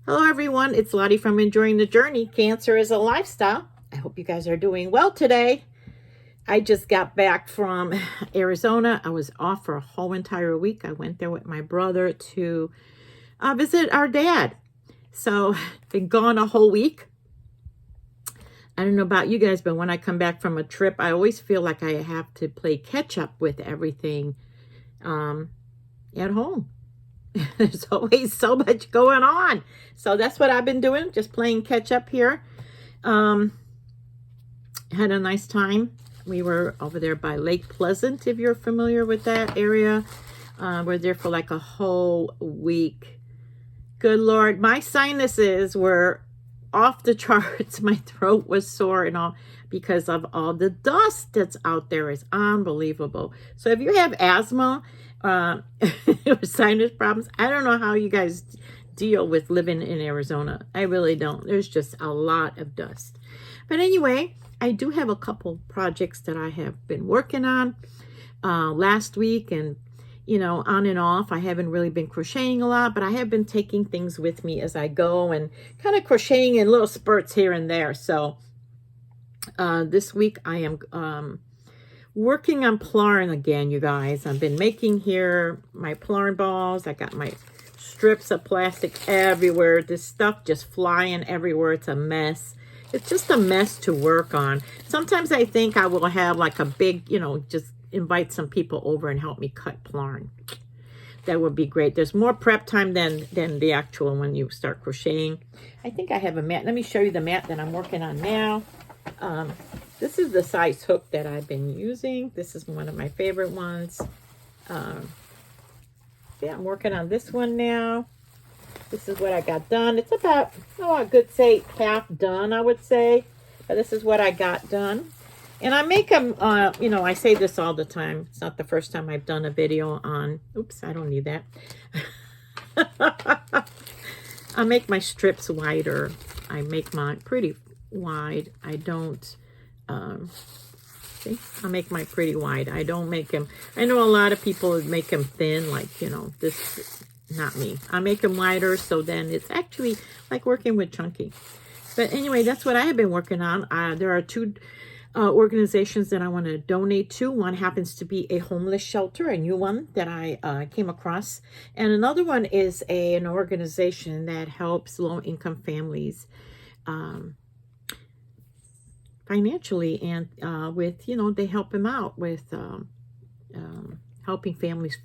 Hello everyone, it's Lottie from Enjoying the Journey. Cancer is a lifestyle. I hope you guys are doing well today. I just got back from Arizona. I was off for a whole entire week. I went there with my brother to visit our dad. So, been gone a whole week. I don't know about you guys, but when I come back from a trip, I always feel like I have to play catch up with everything at home. There's always so much going on. So that's what I've been doing, just playing catch up here. Had a nice time. We were over there by Lake Pleasant, if you're familiar with that area. We're there for like a whole week. Good Lord, my sinuses were off the charts. My throat was sore and all because of all the dust that's out there. Is unbelievable. So if you have asthma, sinus problems, I don't know how you guys deal with living in Arizona. I really don't. There's just a lot of dust. But anyway, I do have a couple projects that I have been working on last week, and on and off. I haven't really been crocheting a lot, but I have been taking things with me as I go and kind of crocheting in little spurts here and there. So this week I am working on plarn again, you guys. I've been making here my plarn balls. I got my strips of plastic everywhere. This stuff just flying everywhere. It's a mess. It's just a mess to work on. Sometimes I think I will have like a big, just invite some people over and help me cut plarn. That would be great. There's more prep time than the actual when you start crocheting. I think I have a mat. Let me show you the mat that I'm working on now. This is the size hook that I've been using. This is one of my favorite ones. Yeah, I'm working on this one now. This is what I got done. It's about, I could say half done, I would say. But this is what I got done. And I make them, I say this all the time. It's not the first time I've done a video on, oops, I don't need that. I make my strips wider. I make mine pretty wide. I don't, see, I make mine pretty wide. I don't make them, I know a lot of people make them thin, like, this, not me. I make them wider, so then it's actually like working with chunky. But anyway, that's what I have been working on. There are two organizations that I want to donate to. One happens to be a homeless shelter, a new one that I came across. And another one is an organization that helps low-income families financially, and with, they help them out with helping families,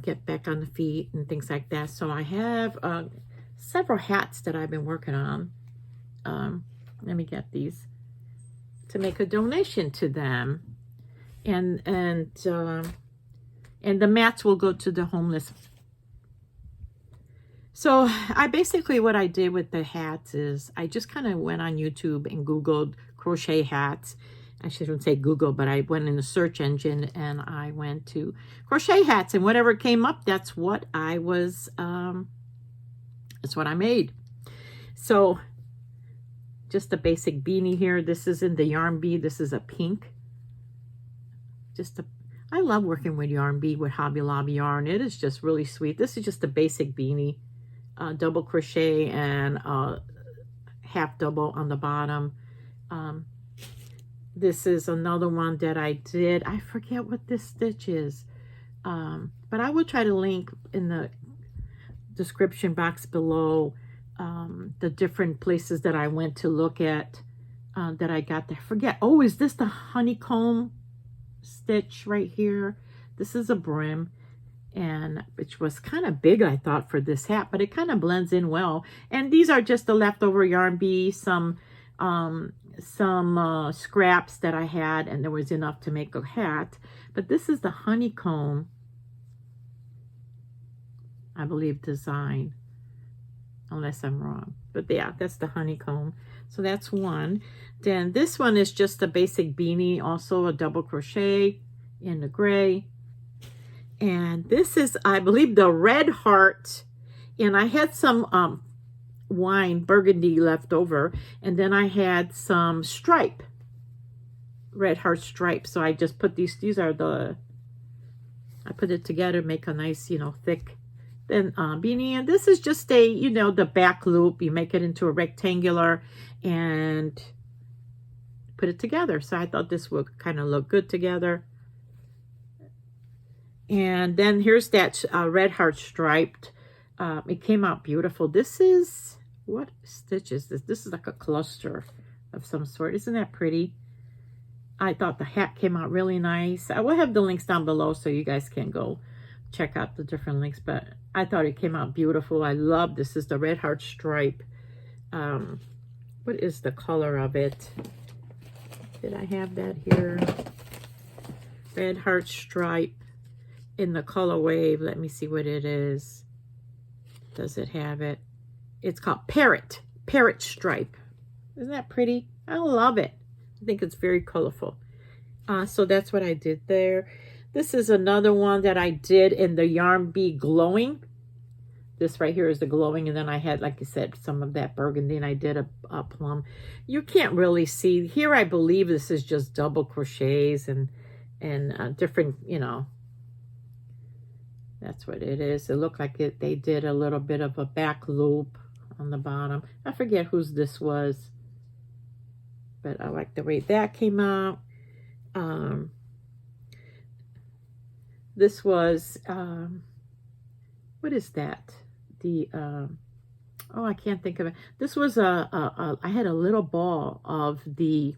get back on the feet and things like that. So I have several hats that I've been working on. Let me get these to make a donation to them, and the mats will go to the homeless. So what I did with the hats is I just kind of went on YouTube and Googled crochet hats. I shouldn't say Google, but I went in the search engine and I went to crochet hats, and whatever came up, that's what I was, that's what I made. So just a basic beanie here. This is in the yarn bee. This is a pink. I love working with yarn bee, with Hobby Lobby yarn. It is just really sweet. This is just a basic beanie, double crochet and half double on the bottom. This is another one that I did. I forget what this stitch is, but I will try to link in the description box below the different places that I went to look at that I got there. Forget. Oh, is this the honeycomb stitch right here? This is a brim, and which was kind of big, I thought, for this hat, but it kind of blends in well. And these are just the leftover yarn bee, some scraps that I had, and there was enough to make a hat. But this is the honeycomb, I believe, design, unless I'm wrong. But yeah, that's the honeycomb. So that's one. Then this one is just a basic beanie, also a double crochet in the gray. And this is, I believe, the red heart. And I had some wine burgundy left over, and then I had some stripe, red heart stripe. So I just put these are the, I put it together, make a nice, thick then beanie. And this is just a, you know, the back loop. You make it into a rectangular and put it together. So I thought this would kind of look good together. And then here's that red heart striped. It came out beautiful. This is, what stitch is this? This is like a cluster of some sort. Isn't that pretty? I thought the hat came out really nice. I will have the links down below so you guys can go check out the different links, but I thought it came out beautiful. I love this. Is the red heart stripe. What is the color of it? Did I have that here? Red heart stripe in the color wave. Let me see what it is. Does it have it? It's called Parrot Stripe. Isn't that pretty? I love it. I think it's very colorful. So that's what I did there. This is another one that I did in the Yarn Bee Glowing. This right here is the glowing, and then I had, like I said, some of that burgundy, and I did a plum. You can't really see here. I believe this is just double crochets and different, you know. That's what it is. It looked like it. They did a little bit of a back loop on the bottom. I forget whose this was, but I like the way that came out. This was, what is that? The, oh, I can't think of it. This was I had a little ball of this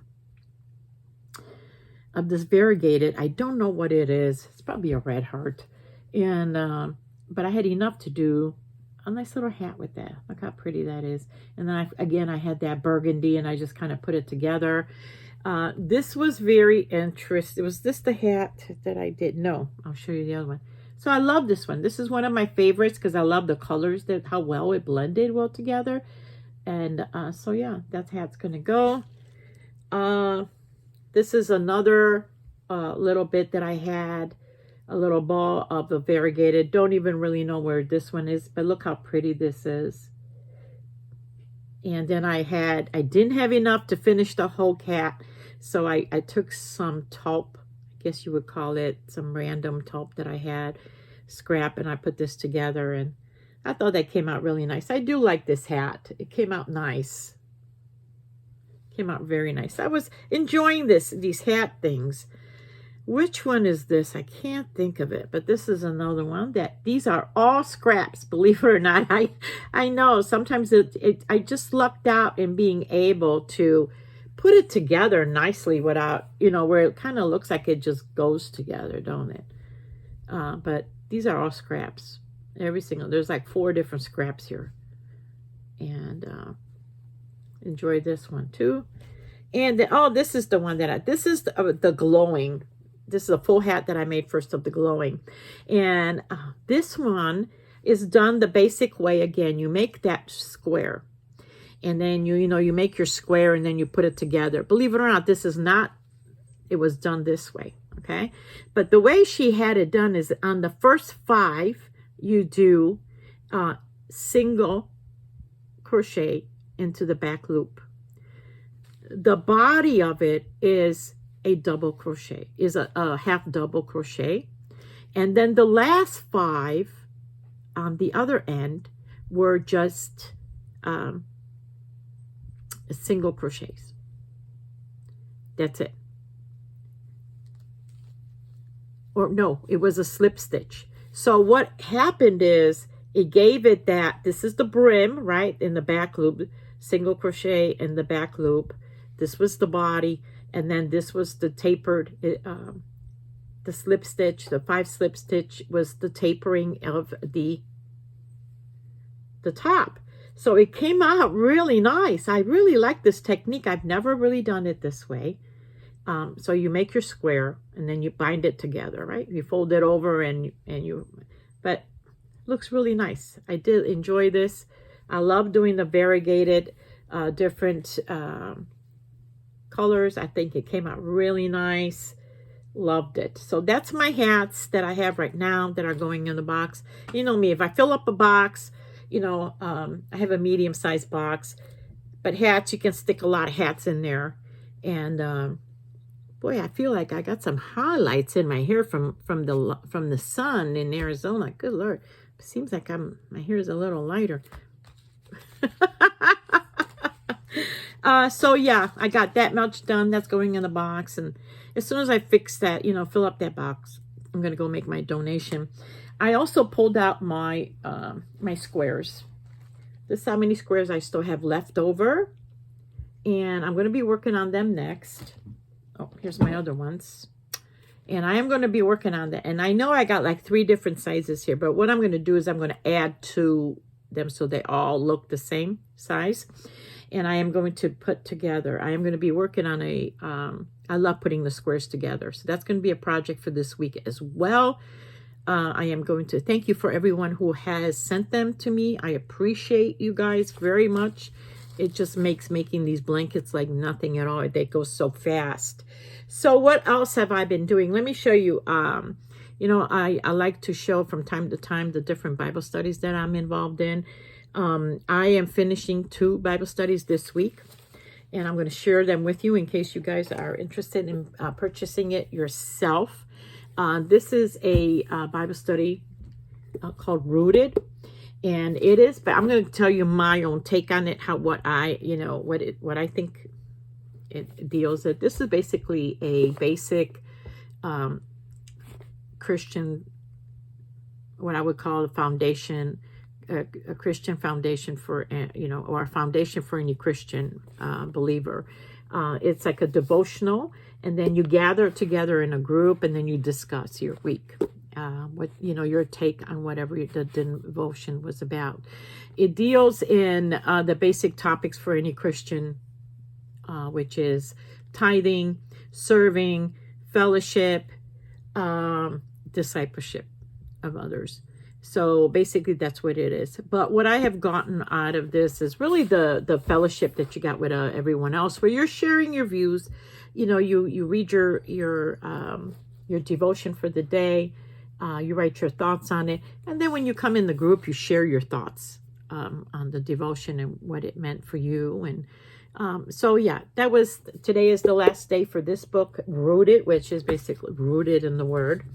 variegated. I don't know what it is. It's probably a red heart. And, but I had enough to do a nice little hat with that. Look how pretty that is. And then again, I had that burgundy, and I just kind of put it together. This was very interesting. Was this the hat that I did? No, I'll show you the other one. So I love this one. This is one of my favorites because I love the colors, that how well it blended well together. And so yeah, that hat's gonna go. This is another little bit that I had, a little ball of the variegated. Don't even really know where this one is, but look how pretty this is. And then I didn't have enough to finish the whole cat, so I took some taupe, I guess you would call it, some random taupe that I had, scrap, and I put this together, and I thought that came out really nice. I do like this hat. It came out nice. Came out very nice. I was enjoying these hat things. Which one is this? I can't think of it, but this is another one that these are all scraps, believe it or not. I know sometimes I just lucked out in being able to put it together nicely without, you know, where it kind of looks like it just goes together, don't it? But these are all scraps. Every single, there's like 4 different scraps here. And enjoy this one too. And oh, this is the one that this is the glowing. This is a full hat that I made first of the glowing. And this one is done the basic way. Again, you make that square. And then you make your square, and then you put it together. Believe it or not, this is not, it was done this way, okay? But the way she had it done is on the first 5, you do single crochet into the back loop. The body of it is a double crochet, is a half double crochet. And then the last 5 on the other end were just single crochets. That's it. Or no, it was a slip stitch. So what happened is it gave it that, this is the brim, right, in the back loop, single crochet in the back loop. This was the body, and then this was the tapered, the slip stitch, the 5 slip stitch was the tapering of the top. So it came out really nice. I really like this technique. I've never really done it this way. So you make your square, and then you bind it together, right? You fold it over, but looks really nice. I did enjoy this. I love doing the variegated different colors. I think it came out really nice. Loved it. So that's my hats that I have right now that are going in the box. You know me, if I fill up a box, I have a medium-sized box, but hats, you can stick a lot of hats in there. And boy, I feel like I got some highlights in my hair from the sun in Arizona. Good Lord. Seems like my hair is a little lighter. So yeah, I got that much done. That's going in the box. And as soon as I fix that, you know, fill up that box, I'm going to go make my donation. I also pulled out my my squares. This is how many squares I still have left over. And I'm going to be working on them next. Oh, here's my other ones. And I am going to be working on that. And I know I got like 3 different sizes here. But what I'm going to do is I'm going to add to them so they all look the same size. And I am going to put together, I am going to be working on a, I love putting the squares together. So that's going to be a project for this week as well. I am going to thank you for everyone who has sent them to me. I appreciate you guys very much. It just makes making these blankets like nothing at all. They go so fast. So what else have I been doing? Let me show you. You know, I like to show from time to time the different Bible studies that I'm involved in. I am finishing 2 Bible studies this week, and I'm going to share them with you in case you guys are interested in purchasing it yourself. This is a Bible study called Rooted, and it is, but I'm going to tell you my own take on it, what I think it deals with. This is basically a basic Christian, what I would call a foundation, a Christian foundation for, or a foundation for any Christian believer. It's like a devotional, and then you gather together in a group, and then you discuss your week, your take on whatever the devotion was about. It deals in the basic topics for any Christian, which is tithing, serving, fellowship, discipleship of others. So basically that's what it is. But what I have gotten out of this is really the fellowship that you got with everyone else, where you're sharing your views. You know, you read your devotion for the day, you write your thoughts on it, and then when you come in the group, you share your thoughts on the devotion and what it meant for you. And so yeah, today is the last day for this book, Rooted, which is basically rooted in the Word.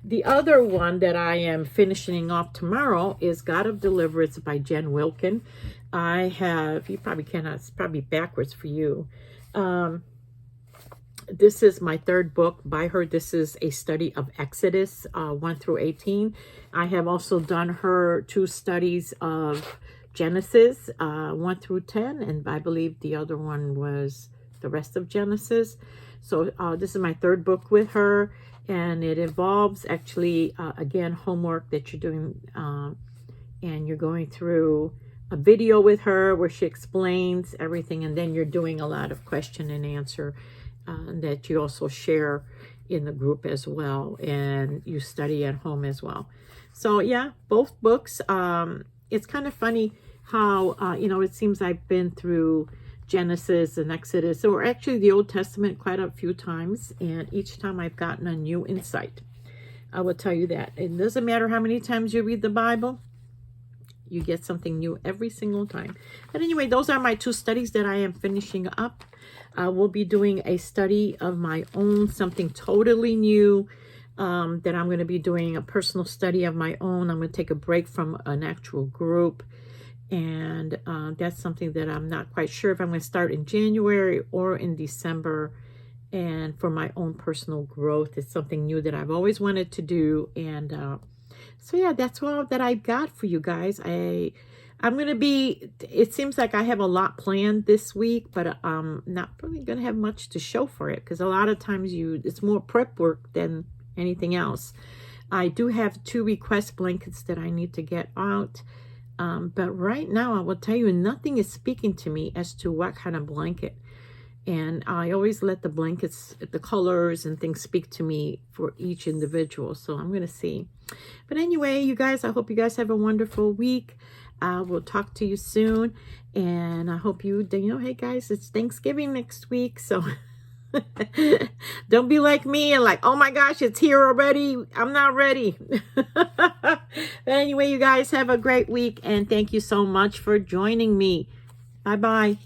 The other one that I am finishing off tomorrow is God of Deliverance by Jen Wilkin. You probably cannot, it's probably backwards for you. This is my 3rd book by her. This is a study of Exodus 1 through 18. I have also done her 2 studies of Genesis 1 through 10, and I believe the other one was the rest of Genesis. So this is my 3rd book with her, and it involves actually, again, homework that you're doing, and you're going through a video with her where she explains everything, and then you're doing a lot of question and answer that you also share in the group as well, and you study at home as well. So yeah, both books. It's kind of funny how, it seems I've been through Genesis and Exodus, or actually the Old Testament quite a few times, and each time I've gotten a new insight. I will tell you that. It doesn't matter how many times you read the Bible, you get something new every single time. But anyway, those are my 2 studies that I am finishing up. I will be doing a study of my own, something totally new, that I'm going to be doing a personal study of my own. I'm going to take a break from an actual group. And that's something that I'm not quite sure if I'm going to start in January or in December. And for my own personal growth, it's something new that I've always wanted to do. And so yeah, that's all that I've got for you guys. I'm going to be, it seems like I have a lot planned this week, but I'm not really going to have much to show for it, because a lot of times it's more prep work than anything else. I do have 2 request blankets that I need to get out. But right now, I will tell you, nothing is speaking to me as to what kind of blanket. And I always let the blankets, the colors and things speak to me for each individual. So I'm going to see. But anyway, you guys, I hope you guys have a wonderful week. We'll talk to you soon. And I hope hey guys, it's Thanksgiving next week. So don't be like me and like, oh my gosh, it's here already. I'm not ready. But anyway, you guys have a great week. And thank you so much for joining me. Bye-bye.